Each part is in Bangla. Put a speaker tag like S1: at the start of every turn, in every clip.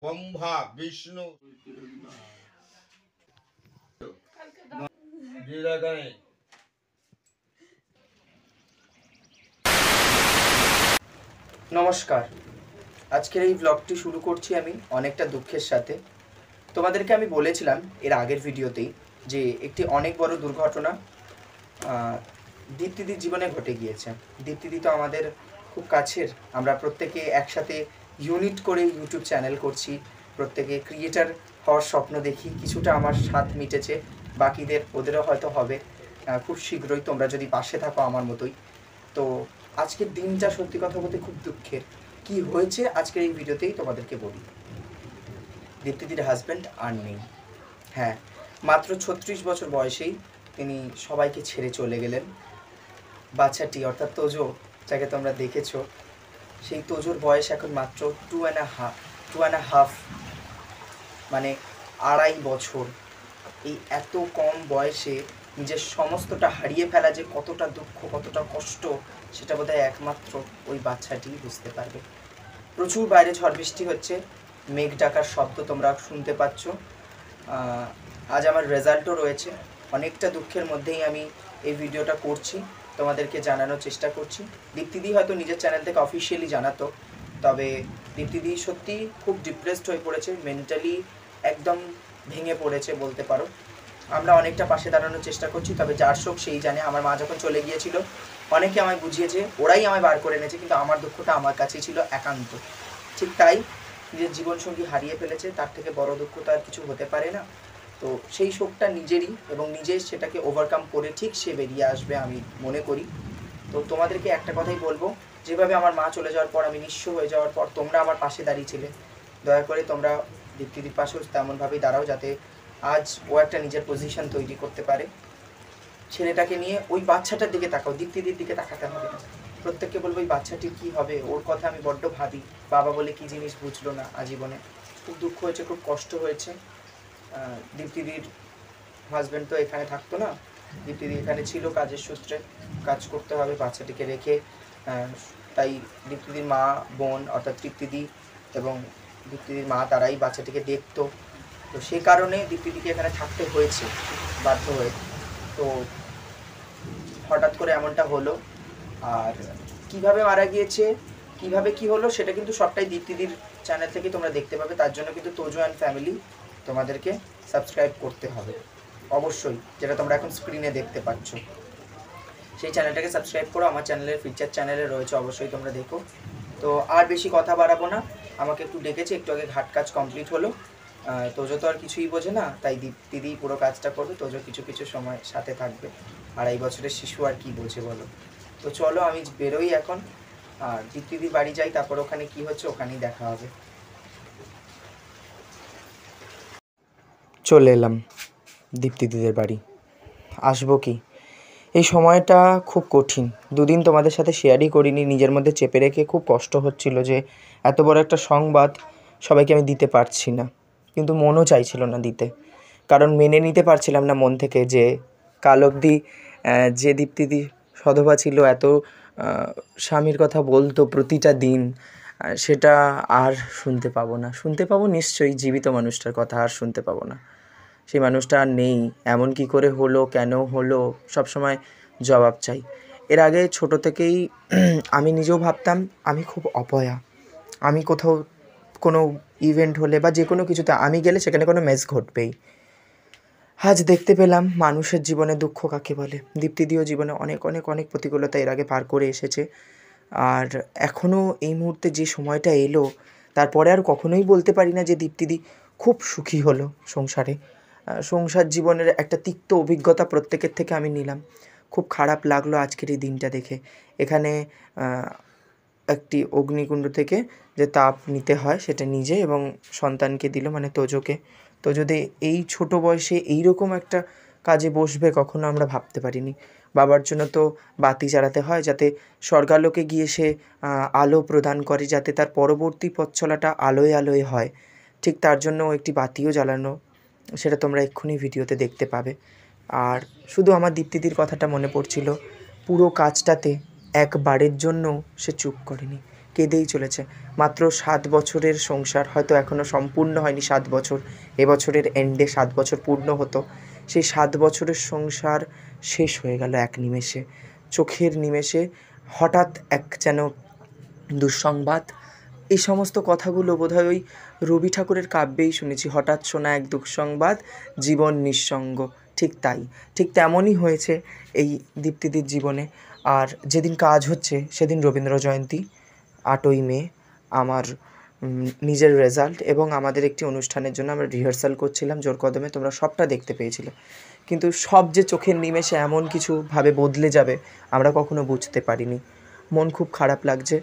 S1: ব্রহ্মা বিষ্ণু
S2: নমস্কার। আজকের এই ব্লগটি শুরু করছি আমি অনেকটা দুঃখের সাথে। তোমাদেরকে আমি বলেছিলাম এর আগের ভিডিওতেই যে একটি অনেক বড় দুর্ঘটনা দীপ্তিদির জীবনে ঘটে গিয়েছে। দীপ্তিদি তো আমাদের খুব কাছের, আমরা প্রত্যেকে একসাথে ইউনিট করে ইউটিউব চ্যানেল করছি, প্রত্যেকে ক্রিয়েটার হওয়ার স্বপ্ন দেখি। কিছুটা আমার স্বাদ মিটেছে, বাকিদের ওদেরও হয়তো হবে খুব শীঘ্রই, তোমরা যদি পাশে থাকো আমার মতোই। তো আজকের দিনটা সত্যি কথা বলতে খুব দুঃখের। কি হয়েছে আজকের এই ভিডিওতেই তোমাদেরকে বলি। দীপ্তিদির হাজব্যান্ড আর নেই। হ্যাঁ, মাত্র 36 বছর বয়সেই তিনি সবাইকে ছেড়ে চলে গেলেন। বাচ্চাটি অর্থাৎ তোজো, যাকে তোমরা দেখেছো, সেই তোজোর বয়স এখন মাত্র 2.5, মানে 2.5 বছর। এই এত কম বয়সে নিজের সমস্তটা হারিয়ে ফেলা যে কতটা দুঃখ, কতটা কষ্ট, সেটা বোধহয় একমাত্র ওই বাচ্চাটি বুঝতে পারবে। প্রচুর বাইরে ঝড় বৃষ্টি হচ্ছে, মেঘ ডাকার শব্দ তোমরা শুনতে পাচ্ছ। আজ আমার রেজাল্টও রয়েছে। অনেকটা দুঃখের মধ্যেই আমি এই ভিডিওটা করছি, তোমাদেরকে জানানোর চেষ্টা করছি। দীপ্তিদি হয়তো নিজের চ্যানেল থেকে অফিসিয়ালি জানাতো, তবে দীপ্তিদি সত্যি খুব ডিপ্রেসড হয়ে পড়েছে, মেন্টালি একদম ভেঙে পড়েছে বলতে পারো। আমরা অনেকটা পাশে দাঁড়ানোর চেষ্টা করছি, তবে যার শোক সেই জানে। আমার মা যখন চলে গিয়েছিল অনেকে আমায় বুঝিয়েছে, ওরাই আমায় বার করে এনেছে, কিন্তু আমার দুঃখটা আমার কাছেই ছিল একান্ত। ঠিক তাই, নিজের জীবনসঙ্গী হারিয়ে ফেলেছে, তার থেকে বড় দুঃখ তো আর কিছু হতে পারে না। তো সেই শোকটা নিজেরই, এবং নিজে সেটাকে ওভারকাম করে ঠিক সে বেরিয়ে আসবে আমি মনে করি। তো তোমাদেরকে একটা কথাই বলবো, যেভাবে আমার মা চলে যাওয়ার পর, আমি নিঃস্ব হয়ে যাওয়ার পর তোমরা আমার পাশে দাঁড়িয়েছিলে, দয়া করে তোমরা দীপ্তিদির পাশেও তেমনভাবেই দাঁড়াও, যাতে আজ ও একটা নিজের পজিশন তৈরি করতে পারে। ছেলেটাকে নিয়ে ওই বাচ্চাটার দিকে তাকাও, দীপ্তিদির দিকে তাকাতে হবে না। প্রত্যেককে বলবো ওই বাচ্চাটির কী হবে, ওর কথা আমি বড্ড ভাবি। বাবা বলে কী জিনিস বুঝলো না আজীবনে। খুব দুঃখ হয়েছে, খুব কষ্ট হয়েছে। দীপ্তিদির হাজব্যান্ড তো এখানে থাকতো না, দীপ্তিদি এখানে ছিল কাজের সূত্রে, কাজ করতে হবে বাচ্চাটিকে রেখে। তাই দীপ্তিদির মা, বোন অর্থাৎ তৃপ্তিদি এবং দীপ্তিদির মা, তারাই বাচ্চাটিকে দেখতো। তো সে কারণে দীপ্তিদিকে এখানে থাকতে হয়েছে বাধ্য হয়ে। তো হঠাৎ করে এমনটা হলো। আর কিভাবে মারা গিয়েছে, কিভাবে কি হলো, সেটা কিন্তু সবটাই দীপ্তিদির চ্যানেল থেকে তোমরা দেখতে পাবে। তার জন্য কিন্তু তোজো অ্যান্ড ফ্যামিলি তোমাদেরকে সাবস্ক্রাইব করতে হবে অবশ্যই, যেটা তোমরা এখন স্ক্রিনে দেখতে পাচ্ছ। সেই চ্যানেলটাকে সাবস্ক্রাইব করো, আমার চ্যানেলের ফিচার চ্যানেলে রয়েছে, অবশ্যই তোমরা দেখো। তো আর বেশি কথা বাড়াবো না, আমাকে একটু ডেকেছে, একটু আগে ঘাট কাজ কমপ্লিট হলো। তোজো তো আর কিছুই বোঝে না, তাই দীপ্তিদি পুরো কাজটা করবে, তোজো কিছু কিছু সময় সাথে থাকবে। 2.5 বছরের শিশু আর কি বোঝে বলো। তো চলো আমি বেরোই এখন, আর দীপ্তিদির বাড়ি যাই, তারপর ওখানে কি হচ্ছে ওখানেই দেখা হবে। চলে এলাম দীপ্তিদিদের বাড়ি। আসবো কি, এই সময়টা খুব কঠিন। দুদিন তোমাদের সাথে শেয়ারই করিনি, নিজের মধ্যে চেপে রেখে খুব কষ্ট হচ্ছিল যে এত বড় একটা সংবাদ সবাইকে আমি দিতে পারছি না। কিন্তু মনও চাইছিল না দিতে, কারণ মেনে নিতে পারছিলাম না মন থেকে যে কাল অবধি যে দীপ্তিদি সধবা ছিল, এত স্বামীর কথা বলতো প্রতিটা দিন, সেটা আর শুনতে পাবো না। শুনতে পাবো নিশ্চয়ই, জীবিত মানুষটার কথা আর শুনতে পাবো না। সেই মানুষটা আর নেই, এমন কি করে হলো, কেন হলো, সবসময় জবাব চাই। এর আগে ছোট থেকেই আমি নিজেও ভাবতাম আমি খুব অপয়া, আমি কোথাও কোনো ইভেন্ট হলে বা যে কোনো কিছুতে আমি গেলে সেখানে কোনো মেস ঘটবেই। আজ দেখতে পেলাম মানুষের জীবনে দুঃখ কাকে বলে। দীপ্তিদিও জীবনে অনেক অনেক অনেক প্রতিকূলতা এর আগে পার করে এসেছে, আর এখনও এই মুহূর্তে যে সময়টা এলো, তারপরে আর কখনোই বলতে পারি না যে দীপ্তিদি খুব সুখী হলো সংসারে। সংসার জীবনের একটা তিক্ত অভিজ্ঞতা প্রত্যেকের থেকে আমি নিলাম। খুব খারাপ লাগলো আজকের এই দিনটা দেখে। এখানে একটি অগ্নিকুণ্ড থেকে যে তাপ নিতে হয় সেটা নিজে এবং সন্তানকে দিল, মানে তোজোকে। তো যদি এই ছোট বয়সে এইরকম একটা কাজে বসবে কখনো আমরা ভাবতে পারিনি। বাবার জন্য তো বাতি জ্বালাতে হয়, যাতে স্বর্গালোকে গিয়ে সে আলো প্রদান করে, যাতে তার পরবর্তী পথ চলাটা আলোয় আলোয় হয়। ঠিক তার জন্য একটি বাতিও জ্বালানো, সেটা তোমরা এক্ষুনি ভিডিওতে দেখতে পাবে। আর শুধু আমার দীপ্তিদির কথাটা মনে পড়ছিল, পুরো কাজটাতে একবারের জন্য সে চুপ করেনি, কেঁদেই চলেছে। মাত্র 7 বছরের সংসার, হয়তো এখনও সম্পূর্ণ হয়নি 7 বছর, এবছরের এন্ডে 7 বছর পূর্ণ হতো। সেই 7 বছরের সংসার শেষ হয়ে গেল এক নিমেষে, চোখের নিমেষে। হঠাৎ এক যেন দুঃসংবাদ। এই সমস্ত কথাগুলো বোধহয় ওই রবি ঠাকুরের কাব্যেই শুনেছি, হঠাৎ শোনা এক দুঃসংবাদ, জীবন নিঃসঙ্গ। ঠিক তাই, ঠিক তেমনই হয়েছে এই দীপ্তিদির জীবনে। আর যেদিন কাজ হচ্ছে সেদিন রবীন্দ্র জয়ন্তী, 8ই মে, আমার নিজের রেজাল্ট এবং আমাদের একটি অনুষ্ঠানের জন্য আমরা রিহার্সাল করছিলাম জোর কদমে, তোমরা সবটা দেখতে পেয়েছিলে। কিন্তু সব যে চোখের নিমেষে এমন কিছুভাবে বদলে যাবে আমরা কখনো বুঝতে পারিনি। মন খুব খারাপ লাগছে।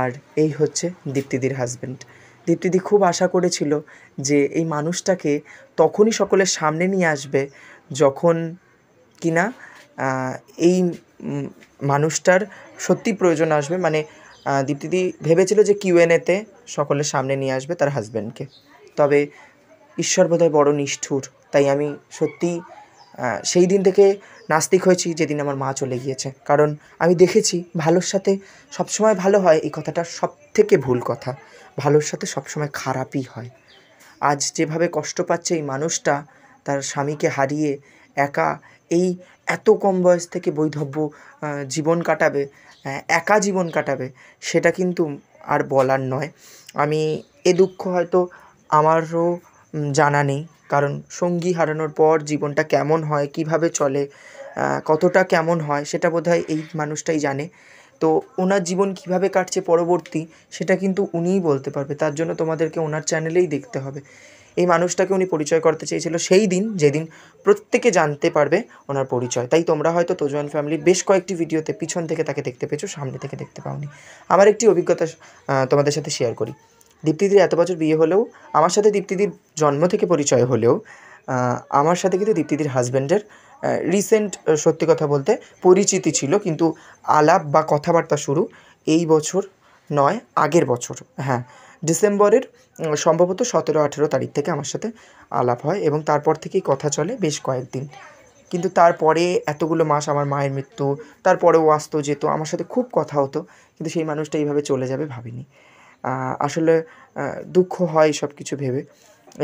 S2: আর এই হচ্ছে দীপ্তিদির হাজব্যান্ড। দীপ্তিদি খুব আশা করেছিল যে এই মানুষটাকে তখনই সকলের সামনে নিয়ে আসবে যখন কিনা এই মানুষটার সত্যি প্রয়োজন আসবে। মানে দীপ্তিদি ভেবেছিল যে Q&A-তে সকলের সামনে নিয়ে আসবে তার হাজব্যান্ডকে। তবে ঈশ্বর বোধহয় বড় নিষ্ঠুর। তাই আমি সত্যিই সেই দিন থেকে নাস্তিক হয়েছি যেদিন আমার মা চলে গিয়েছে। কারণ আমি দেখেছি ভালোর সাথে সবসময় ভালো হয়, এই কথাটা সবথেকে ভুল কথা। ভালোর সাথে সবসময় খারাপই হয়। আজ যেভাবে কষ্ট পাচ্ছে এই মানুষটা তার স্বামীকে হারিয়ে একা, এই এত কম বয়স থেকে বৈধব্য জীবন কাটাবে, একা জীবন কাটাবে, সেটা কিন্তু আর বলার নয়। আমি এ দুঃখ হয়তো আমারও জানা নেই, কারণ সঙ্গী হারানোর পর জীবনটা কেমন হয়, কিভাবে চলে, কতটা কেমন হয় সেটা বোধহয় এই মানুষটাই জানে। তো ওনার জীবন কিভাবে কাটছে পরবর্তী, সেটা কিন্তু উনিই বলতে পারবে। তার জন্য তোমাদেরকে ওনার চ্যানেলেই দেখতে হবে। এই মানুষটাকে উনি পরিচয় করতে চেয়েছিল সেই দিন যেদিন প্রত্যেকে জানতে পারবে ওনার পরিচয়। তাই তোমরা হয়তো তোজোয়ান ফ্যামিলির বেশ কয়েকটি ভিডিওতে পিছন থেকে তাকে দেখতে পেয়েছো, সামনে থেকে দেখতে পাওনি। আমার একটি অভিজ্ঞতা তোমাদের সাথে শেয়ার করি। দীপ্তিদির এত বছর বিয়ে হলেও, আমার সাথে দীপ্তিদির জন্ম থেকে পরিচয় হলেও, আমার সাথে কিন্তু দীপ্তিদির হাজব্যান্ডের রিসেন্ট, সত্যি কথা বলতে, পরিচিতি ছিল। কিন্তু আলাপ বা কথাবার্তা শুরু এই বছর নয়, আগের বছর, হ্যাঁ, ডিসেম্বরের সম্ভবত 17-18 তারিখ থেকে আমার সাথে আলাপ হয় এবং তারপর থেকেই কথা চলে বেশ কয়েকদিন। কিন্তু তারপরে এতগুলো মাস, আমার মায়ের মৃত্যু, তারপরেও আসতো যেত, আমার সাথে খুব কথা হতো। কিন্তু সেই মানুষটা এইভাবে চলে যাবে ভাবিনি। আসলে দুঃখ হয় সব কিছু ভেবে।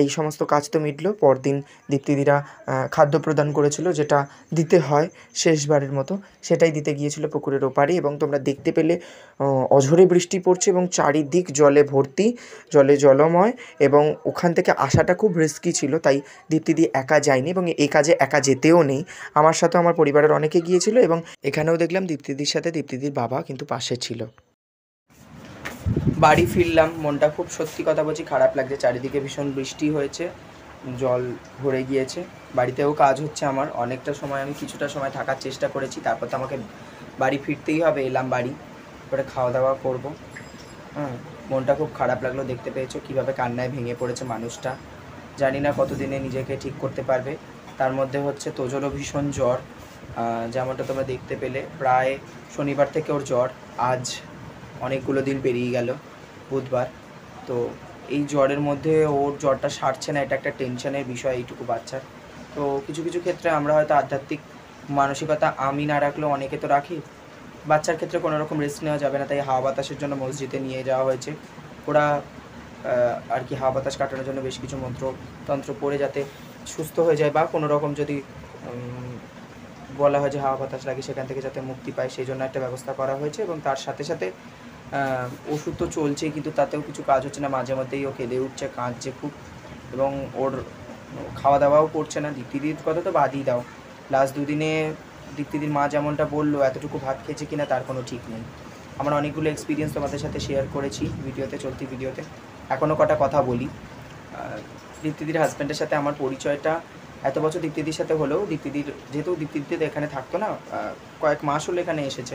S2: এই সমস্ত কাজ তো মিটলো। পরদিন দীপ্তিদিরা খাদ্য প্রদান করেছিল, যেটা দিতে হয় শেষবারের মতো, সেটাই দিতে গিয়েছিল পুকুরের ওপারে। এবং তোমরা দেখতে পেলে অঝোরে বৃষ্টি পড়ছে এবং চারিদিক জলে ভর্তি, জলে জলময়, এবং ওখান থেকে আসাটা খুব রিস্কি ছিল। তাই দীপ্তিদি একা যায়নি এবং এই কাজে একা যেতেও নেই। আমার সাথেও আমার পরিবারের অনেকে গিয়েছিল এবং এখানেও দেখলাম দীপ্তিদির সাথে দীপ্তিদির বাবা কিন্তু পাশে ছিল। বাড়ি ফিরলাম, মনটা খুব, সত্যি কথা বলছি, খারাপ লাগছে। চারিদিকে ভীষণ বৃষ্টি হয়েছে, জল ভরে গিয়েছে। বাড়িতেও কাজ হচ্ছে আমার। অনেকটা সময়, আমি কিছুটা সময় থাকার চেষ্টা করেছি, তারপর তো আমাকে বাড়ি ফিরতেই হবে। এলাম বাড়ি, তারপরে খাওয়া দাওয়া করবো। মনটা খুব খারাপ লাগলো। দেখতে পেয়েছো কীভাবে কান্নায় ভেঙে পড়েছে মানুষটা। জানি না কতদিনে নিজেকে ঠিক করতে পারবে। তার মধ্যে হচ্ছে তোজোরও ভীষণ জ্বর, যেমনটা তোমরা দেখতে পেলে। প্রায় শনিবার থেকে ওর জ্বর, আজ অনেকগুলো দিন পেরিয়ে গেল, বুধবার। তো এই জ্বরের মধ্যে ওর জ্বরটা সারছে না, এটা একটা টেনশনের বিষয় এইটুকু বাচ্চার। তো কিছু কিছু ক্ষেত্রে আমরা হয়তো আধ্যাত্মিক মানসিকতা আমি না রাখলেও অনেকে তো রাখি। বাচ্চার ক্ষেত্রে কোনো রকম রিস্ক নেওয়া যাবে না, তাই হাওয়া বাতাসের জন্য মসজিদে নিয়ে যাওয়া হয়েছে। ওরা আর কি হাওয়া বাতাস কাটানোর জন্য বেশ কিছু মন্ত্রতন্ত্র পড়ে যাতে সুস্থ হয়ে যায়, বা কোনো রকম যদি বলা হয় যে হাওয়া বাতাস লাগে সেখান থেকে যাতে মুক্তি পায়, সেই জন্য একটা ব্যবস্থা করা হয়েছে। এবং তার সাথে সাথে ওষুধ তো চলছেই, কিন্তু তাতেও কিছু কাজ হচ্ছে না। মাঝে মধ্যেই ও কেঁদে উঠছে, কাঁদছে খুব, এবং ওর খাওয়া দাওয়াও করছে না। দীপ্তিদির কথা তো বাদই দাও, লাস্ট দুদিনে দীপ্তিদির মা যেমনটা বললো, এতটুকু ভাত খেয়েছে কিনা তার কোনো ঠিক নেই। আমার অনেকগুলো এক্সপিরিয়েন্স তোমাদের সাথে শেয়ার করেছি ভিডিওতে, চলতি ভিডিওতে। এখনও কটা কথা বলি। দীপ্তিদির হাজব্যান্ডের সাথে আমার পরিচয়টা এত বছর দীপ্তিদির সাথে হলেও, দীপ্তিদির যেহেতু দীপ্তিদি তো এখানে থাকতো না, কয়েক মাস হলো এখানে এসেছে,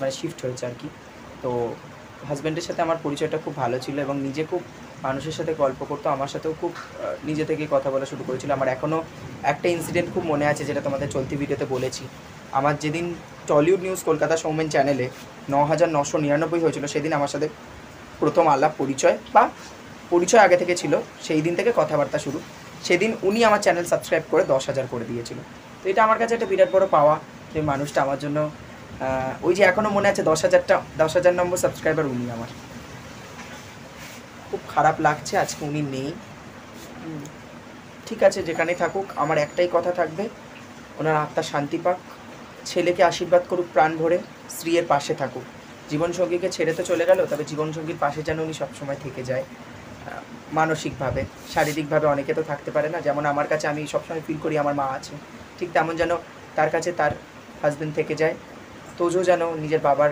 S2: মানে শিফট হয়েছে আর কি। তো হাজব্যান্ডের সাথে আমার পরিচয়টা খুব ভালো ছিল এবং নিজে খুব মানুষের সাথে গল্প করতো, আমার সাথেও খুব নিজে থেকে কথা বলা শুরু করেছিল। আমার এখনও একটা ইনসিডেন্ট খুব মনে আছে, যেটা তোমাদের চলতি ভিডিওতে বলেছি। আমার যেদিন টলিউড নিউজ কলকাতা সৌমেন চ্যানেলে 9999 হয়েছিল, সেদিন আমার সাথে প্রথম আলাপ, পরিচয়, বা পরিচয় আগে থেকে ছিল, সেই দিন থেকে কথাবার্তা শুরু। সেদিন উনি আমার চ্যানেল সাবস্ক্রাইব করে 10,000 করে দিয়েছিল। তো এটা আমার কাছে একটা বিরাট বড় পাওয়া, যে মানুষটা আমার জন্য, ওই যে এখনও মনে আছে 10,000 নম্বর সাবস্ক্রাইবার উনি আমার। খুব খারাপ লাগছে আজকে উনি নেই। ঠিক আছে, যেখানে থাকুক আমার একটাই কথা থাকবে, ওনার আত্মা শান্তি পাক, ছেলেকে আশীর্বাদ করুক প্রাণ ভরে, স্ত্রীর পাশে থাকুক। জীবনসঙ্গীকে ছেড়ে তো চলে গেল, তবে জীবনসঙ্গীর পাশে যেন উনি সবসময় থেকে যায়। মানসিকভাবে, শারীরিকভাবে অনেকে তো থাকতে পারে না, যেমন আমার কাছে আমি সবসময় ফিল করি আমার মা আছে, ঠিক তেমন যেন তার কাছে তার হাজবেন্ড থেকে যায়। তোজো যেন নিজের বাবার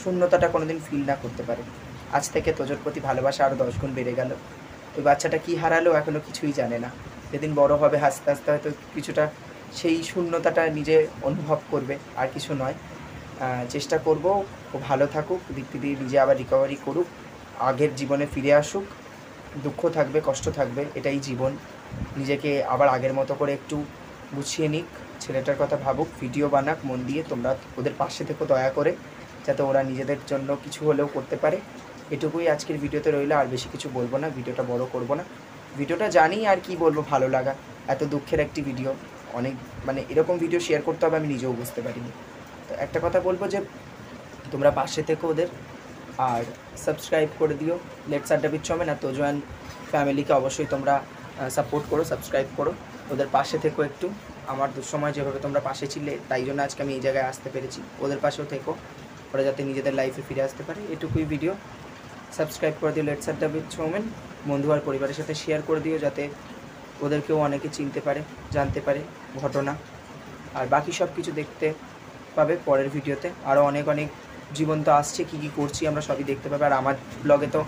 S2: শূন্যতাটা কোনোদিন ফিল না করতে পারে। আজ থেকে তোজোর প্রতি ভালোবাসা আরও 10 গুণ বেড়ে গেল। ওই বাচ্চাটা কী হারালো এখনও কিছুই জানে না। যেদিন বড় হবে আস্তে আস্তে হয়তো কিছুটা সেই শূন্যতাটা নিজে অনুভব করবে, আর কিছু নয়। চেষ্টা করব ও ভালো থাকুক, দিদি নিজে আবার রিকভারি করুক, আগের জীবনে ফিরে আসুক। দুঃখ থাকবে, কষ্ট থাকবে, এটাই জীবন। নিজেকে আবার আগের মতো করে একটু গুছিয়ে নিক, ছেলেটার কথা ভাবুক, ভিডিও বানাক মন দিয়ে। তোমরা ওদের পাশে থেকো দয়া করে, যাতে ওরা নিজেদের জন্য কিছু হলেও করতে পারে। এটুকুই আজকের ভিডিওতে রইলো, আর বেশি কিছু বলবো না, ভিডিওটা বড় করব না। ভিডিওটা জানি আর কি বলবো, ভালো লাগা, এত দুঃখের একটি ভিডিও, অনেক মানে এরকম ভিডিও শেয়ার করতে হবে আমি নিজেও বুঝতে পারিনি। তো একটা কথা বলবো যে তোমরা পাশে থেকো ওদের, আর সাবস্ক্রাইব করে দিও লেটস আড্ডা উইথ সৌমেন। আর তোজো অ্যান্ড ফ্যামিলিকে অবশ্যই তোমরা সাপোর্ট করো, সাবস্ক্রাইব করো, ওদের পাশে থেকো একটু। আমার দুঃসময় যেভাবে তোমরা পাশে ছিলে, তাই জন্য আজকে আমি এই জায়গায় আসতে পেরেছি। ওদের পাশেও থেকো, ওরা যাতে নিজেদের লাইফে ফিরে আসতে পারে, এটুকুই ভিডিও। সাবস্ক্রাইব করে দিও লেটস আড্ডা উইথ সৌমেন, বন্ধু আর পরিবারের সাথে শেয়ার করে দিও, যাতে ওদেরকেও অনেকে চিনতে পারে, জানতে পারে ঘটনা। আর বাকি সব কিছু দেখতে পাবে পরের ভিডিওতে, আরও অনেক অনেক জীবন তো আসছে, কী কী করছি আমরা সবই দেখতে পাবে। আর আমার ব্লগে তো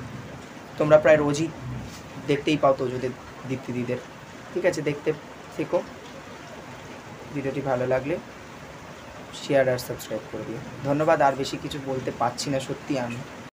S2: তোমরা প্রায় রোজই দেখতেই পাও তোজোদের, দীপ্তিদিদের। ঠিক আছে, দেখতে থেকো। ভিডিওটি ভালো লাগলে শেয়ার আর সাবস্ক্রাইব করে দিও। ধন্যবাদ, আর বেশি কিছু বলতে পারছি না সত্যি আমি।